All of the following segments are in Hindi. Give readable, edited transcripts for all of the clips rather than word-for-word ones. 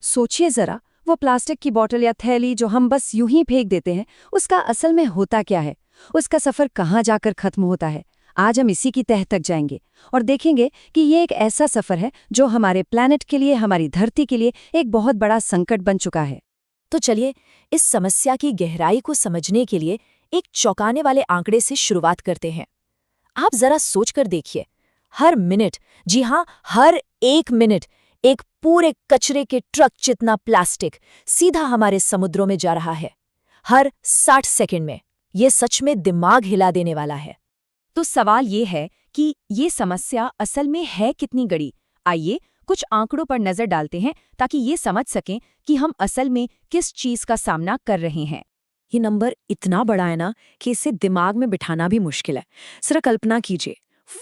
सोचिए जरा, वो प्लास्टिक की बोतल या थैली जो हम बस यूं ही फेंक देते हैं, उसका असल में होता क्या है? उसका सफर कहाँ जाकर खत्म होता है? आज हम इसी की तह तक जाएंगे और देखेंगे कि ये एक ऐसा सफर है जो हमारे प्लैनेट के लिए, हमारी धरती के लिए एक बहुत बड़ा संकट बन चुका है। तो चलिए इस समस्या की गहराई को समझने के लिए एक चौंकाने वाले आंकड़े से शुरुआत करते हैं। आप जरा सोचकर देखिए, हर मिनट, जी हाँ, हर एक मिनट एक पूरे कचरे के ट्रक जितना प्लास्टिक सीधा हमारे समुद्रों में जा रहा है। हर 60 सेकंड में। ये सच में दिमाग हिला देने वाला है। तो सवाल ये है कि ये समस्या असल में है कितनी बड़ी? आइए कुछ आंकड़ों पर नजर डालते हैं ताकि ये समझ सकें कि हम असल में किस चीज का सामना कर रहे हैं। ये नंबर इतना बड़ा है ना कि इसे दिमाग में बिठाना भी मुश्किल है। जरा कल्पना कीजिए,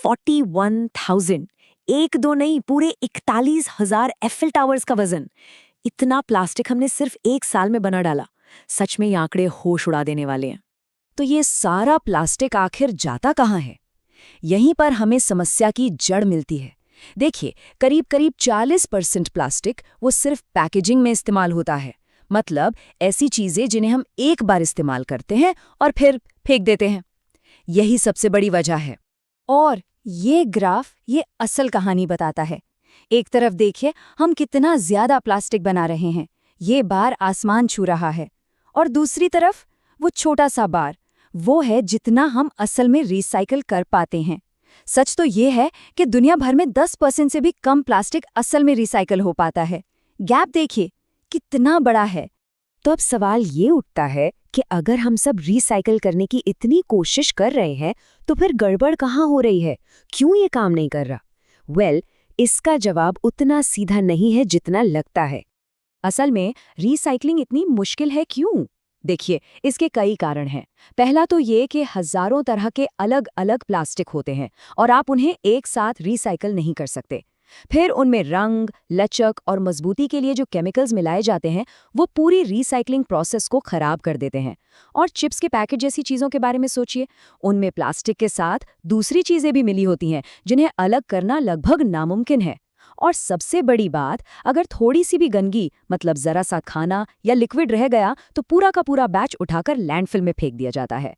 41,000, एक दो नहीं, पूरे 41,000 एफिल टावर्स का वजन। इतना प्लास्टिक हमने सिर्फ एक साल में बना डाला। सच में ये आंकड़े होश उड़ा देने वाले हैं। तो ये सारा प्लास्टिक आखिर जाता कहाँ है? यहीं पर हमें समस्या की जड़ मिलती है। देखिए, करीब करीब 40% प्लास्टिक वो सिर्फ पैकेजिंग में इस्तेमाल होता है। मतलब ऐसी चीजें जिन्हें हम एक बार इस्तेमाल करते हैं और फिर फेंक देते हैं। यही सबसे बड़ी वजह है। और ये ग्राफ ये असल कहानी बताता है। एक तरफ देखिए, हम कितना ज्यादा प्लास्टिक बना रहे हैं, ये बार आसमान छू रहा है। और दूसरी तरफ वो छोटा सा बार, वो है जितना हम असल में रिसाइकल कर पाते हैं। सच तो ये है कि दुनिया भर में 10% से भी कम प्लास्टिक असल में रिसाइकल हो पाता है। गैप देखिए कितना बड़ा है। तो अब सवाल ये उठता है कि अगर हम सब रिसाइकल करने की इतनी कोशिश कर रहे हैं, तो फिर गड़बड़ कहाँ हो रही है? क्यों ये काम नहीं कर रहा? इसका जवाब उतना सीधा नहीं है जितना लगता है। असल में रिसाइकलिंग इतनी मुश्किल है क्यों? देखिए, इसके कई कारण हैं। पहला तो ये कि हजारों तरह के अलग अलग प्लास्टिक होते हैं और आप उन्हें एक साथ रिसाइकल नहीं कर सकते। फिर उनमें रंग, लचक और मजबूती के लिए जो केमिकल्स मिलाए जाते हैं, वो पूरी रिसाइकलिंग प्रोसेस को खराब कर देते हैं। और चिप्स के पैकेट जैसी चीज़ों के बारे में सोचिए, उनमें प्लास्टिक के साथ दूसरी चीज़ें भी मिली होती हैं जिन्हें अलग करना लगभग नामुमकिन है। और सबसे बड़ी बात, अगर थोड़ी सी भी गंदगी, मतलब जरा सा खाना या लिक्विड रह गया, तो पूरा का पूरा बैच उठाकर लैंडफिल में फेंक दिया जाता है।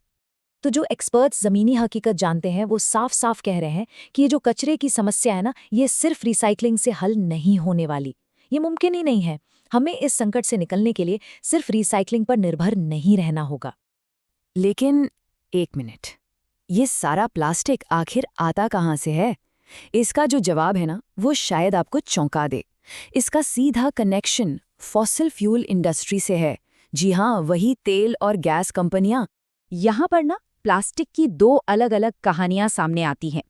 तो जो एक्सपर्ट्स ज़मीनी हकीकत जानते हैं, वो साफ साफ कह रहे हैं कि ये जो कचरे की समस्या है ना, ये सिर्फ रिसाइकलिंग से हल नहीं होने वाली। ये मुमकिन ही नहीं है। हमें इस संकट से निकलने के लिए सिर्फ रिसाइकलिंग पर निर्भर नहीं रहना होगा। लेकिन एक मिनट, ये सारा प्लास्टिक आखिर आता कहाँ से है? इसका जो जवाब है ना, वो शायद आपको चौंका दे। इसका सीधा कनेक्शन फॉसिल फ्यूल इंडस्ट्री से है। जी हाँ, वही तेल और गैस कंपनियां। यहाँ पर ना प्लास्टिक की दो अलग अलग कहानियां सामने आती हैं।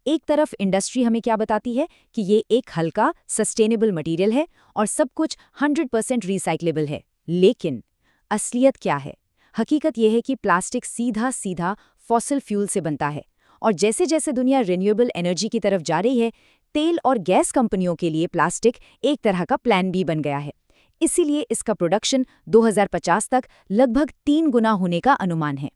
एक तरफ इंडस्ट्री हमें क्या बताती है कि ये एक हल्का, सस्टेनेबल मटेरियल है और सब कुछ 100% रिसाइक्लेबल है। लेकिन असलियत क्या है? हकीकत यह है कि प्लास्टिक सीधा सीधा फॉसिल फ्यूल से बनता है। और जैसे जैसे दुनिया रिन्यूएबल एनर्जी की तरफ जा रही है, तेल और गैस कंपनियों के लिए प्लास्टिक एक तरह का प्लान बी बन गया है। इसीलिए इसका प्रोडक्शन 2050 तक लगभग 3 गुना होने का अनुमान है।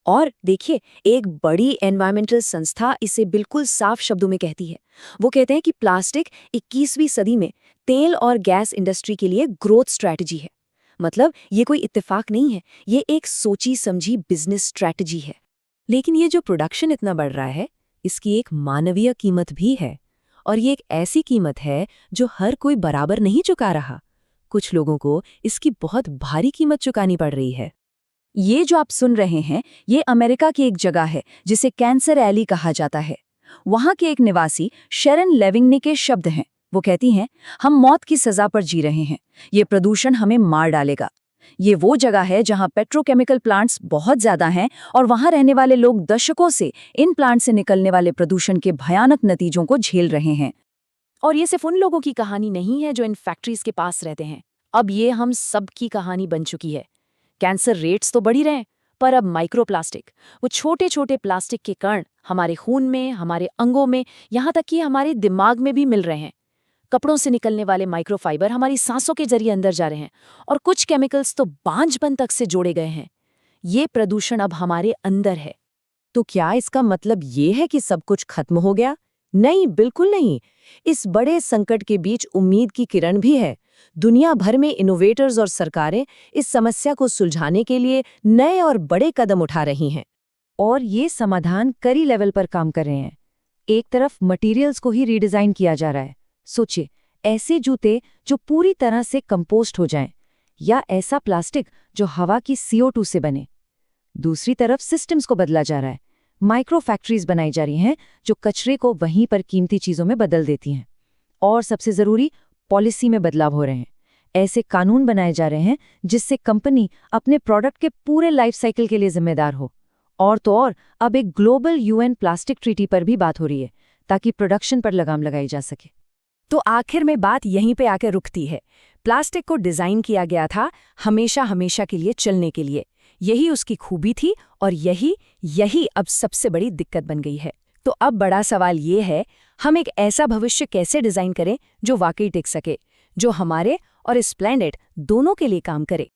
और देखिए, एक बड़ी एनवायरमेंटल संस्था इसे बिल्कुल साफ शब्दों में कहती है। वो कहते हैं कि प्लास्टिक 21वीं सदी में तेल और गैस इंडस्ट्री के लिए ग्रोथ स्ट्रैटेजी है। मतलब ये कोई इत्तेफाक नहीं है, ये एक सोची समझी बिजनेस स्ट्रैटेजी है। लेकिन ये जो प्रोडक्शन इतना बढ़ रहा है, इसकी एक मानवीय कीमत भी है। और ये एक ऐसी कीमत है जो हर कोई बराबर नहीं चुका रहा। कुछ लोगों को इसकी बहुत भारी कीमत चुकानी पड़ रही है। ये जो आप सुन रहे हैं, ये अमेरिका की एक जगह है जिसे कैंसर एली कहा जाता है। वहाँ के एक निवासी शेरन लेविंगने के शब्द हैं। वो कहती हैं, हम मौत की सजा पर जी रहे हैं। ये प्रदूषण हमें मार डालेगा। ये वो जगह है जहाँ पेट्रोकेमिकल प्लांट्स बहुत ज्यादा हैं और वहाँ रहने वाले लोग दशकों से इन प्लांट से निकलने वाले प्रदूषण के भयानक नतीजों को झेल रहे हैं। और ये सिर्फ उन लोगों की कहानी नहीं है जो इन फैक्ट्रीज के पास रहते हैं। अब ये हम सब की कहानी बन चुकी है। कैंसर रेट्स तो बढ़ ही रहे हैं, पर अब माइक्रोप्लास्टिक, वो छोटे छोटे प्लास्टिक के कण हमारे खून में, हमारे अंगों में, यहाँ तक कि हमारे दिमाग में भी मिल रहे हैं। कपड़ों से निकलने वाले माइक्रोफाइबर हमारी सांसों के जरिए अंदर जा रहे हैं और कुछ केमिकल्स तो बांझपन तक से जोड़े गए हैं। ये प्रदूषण अब हमारे अंदर है। तो क्या इसका मतलब ये है कि सब कुछ खत्म हो गया? नहीं, बिल्कुल नहीं। इस बड़े संकट के बीच उम्मीद की किरण भी है। दुनिया भर में इनोवेटर्स और सरकारें इस समस्या को सुलझाने के लिए नए और बड़े कदम उठा रही हैं। और ये समाधान कई लेवल पर काम कर रहे हैं। एक तरफ मटेरियल्स को ही रीडिज़ाइन किया जा रहा है। सोचिए, ऐसे जूते जो पूरी तरह से कंपोस्ट हो जाएं, या ऐसा प्लास्टिक जो हवा की CO2 से बने। दूसरी तरफ सिस्टम्स को बदला जा रहा है। माइक्रो फैक्ट्रीज बनाई जा रही हैं जो कचरे को वहीं पर कीमती चीज़ों में बदल देती हैं। और सबसे ज़रूरी, पॉलिसी में बदलाव हो रहे हैं। ऐसे कानून बनाए जा रहे हैं जिससे कंपनी अपने प्रोडक्ट के पूरे लाइफ साइकिल के लिए जिम्मेदार हो। और तो और, अब एक ग्लोबल UN प्लास्टिक ट्रीटी पर भी बात हो रही है ताकि प्रोडक्शन पर लगाम लगाई जा सके। तो आखिर में बात यहीं पे आकर रुकती है। प्लास्टिक को डिजाइन किया गया था हमेशा हमेशा के लिए चलने के लिए। यही उसकी खूबी थी और यही अब सबसे बड़ी दिक्कत बन गई है। तो अब बड़ा सवाल ये है, हम एक ऐसा भविष्य कैसे डिजाइन करें जो वाकई टिक सके, जो हमारे और इस प्लैनेट दोनों के लिए काम करे।